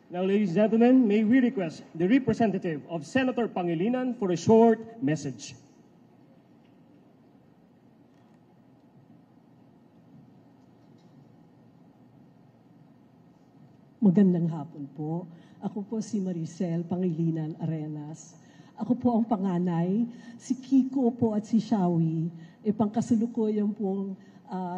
Now, ladies and gentlemen, may we request the representative of Senator Pangilinan for a short message. Magandang hapon po. Ako po si Maricel Pangilinan Arenas. Ako po ang panganay. Si Kiko po at si Shawi, pangkasalukuyan pong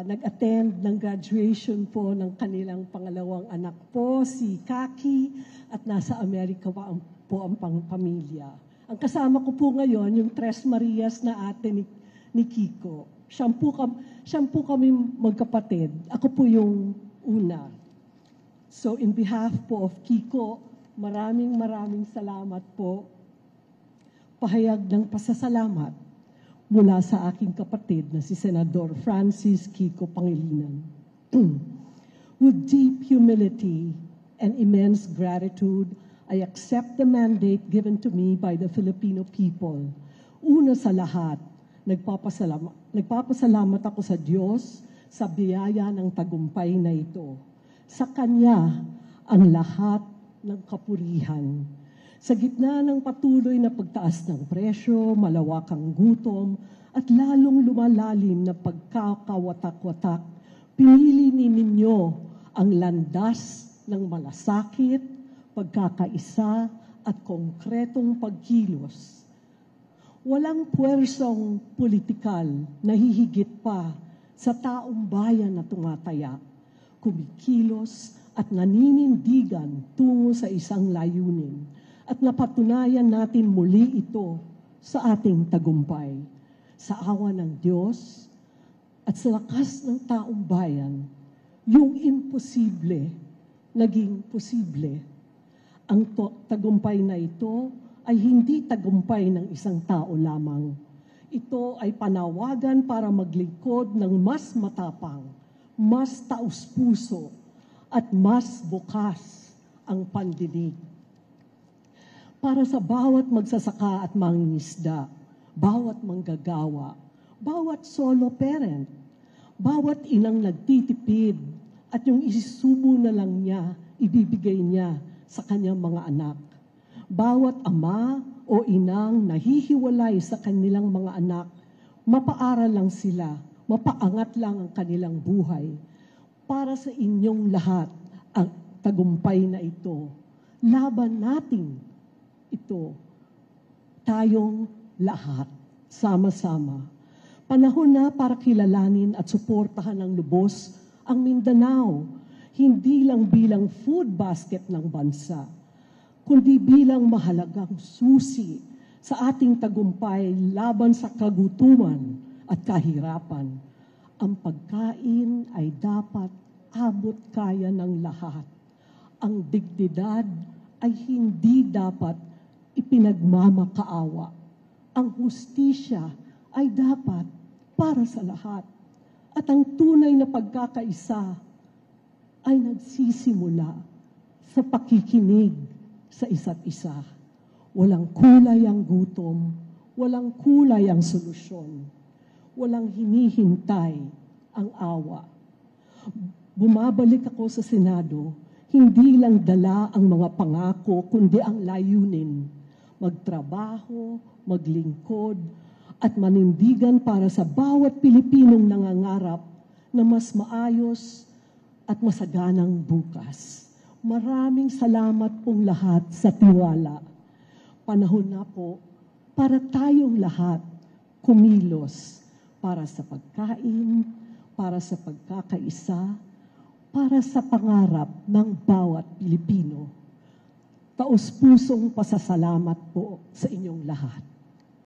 nag-attend ng graduation po ng kanilang pangalawang anak po, si Kaki, at nasa Amerika pa po ang pamilya. Ang kasama ko po ngayon, yung Tres Marias na ate ni Kiko. Siyam po kami magkapatid. Ako po yung una. So in behalf po of Kiko, maraming salamat po. Pahayag ng pasasalamat mula sa aking kapatid na si Senador Francis Kiko Pangilinan. With deep humility and immense gratitude, I accept the mandate given to me by the Filipino people. Una sa lahat, nagpapasalamat ako sa Diyos sa biyaya ng tagumpay na ito. Sa Kanya ang lahat ng kapurihan. Sa gitna ng patuloy na pagtaas ng presyo, malawakang gutom, at lalong lumalalim na pagkakawatak-watak, pinili ninyo ang landas ng malasakit, pagkakaisa, at konkretong pagkilos. Walang puwersang politikal na hihigit pa sa taong bayan na tumataya, kumikilos at naninindigan tungo sa isang layunin. At napatunayan natin muli ito sa ating tagumpay. Sa awa ng Diyos at sa lakas ng taong bayan, yung imposible naging posible. Ang tagumpay na ito ay hindi tagumpay ng isang tao lamang. Ito ay panawagan para maglingkod ng mas matapang, mas taus-puso, at mas bukas ang pandinig. Para sa bawat magsasaka at mangingisda, bawat manggagawa, bawat solo parent, bawat inang nagtitipid at yung isisubo na lang niya, ibibigay niya sa kanyang mga anak. Bawat ama o inang nahihiwalay sa kanilang mga anak, mapaaral lang sila, mapaangat lang ang kanilang buhay. Para sa inyong lahat, ang tagumpay na ito, laban natin ito, tayong lahat, sama-sama. Panahon na para kilalanin at suportahan ng lubos ang Mindanao, hindi lang bilang food basket ng bansa, kundi bilang mahalagang susi sa ating tagumpay laban sa kagutuman at kahirapan. Ang pagkain ay dapat abot kaya ng lahat. Ang dignidad ay hindi dapat ipinagmamakaawa. Ang hustisya ay dapat para sa lahat. At ang tunay na pagkakaisa ay nagsisimula sa pakikinig sa isa't isa. Walang kulay ang gutom, walang kulay ang solusyon, walang hinihintay ang awa. Bumabalik ako sa Senado, hindi lang dala ang mga pangako, kundi ang layunin. Magtrabaho, maglingkod, at manindigan para sa bawat Pilipinong nangangarap na mas maayos at masaganang bukas. Maraming salamat pong lahat sa tiwala. Panahon na po para tayong lahat kumilos para sa pagkain, para sa pagkakaisa, para sa pangarap ng bawat Pilipino. Taos-pusong pasasalamat po sa inyong lahat.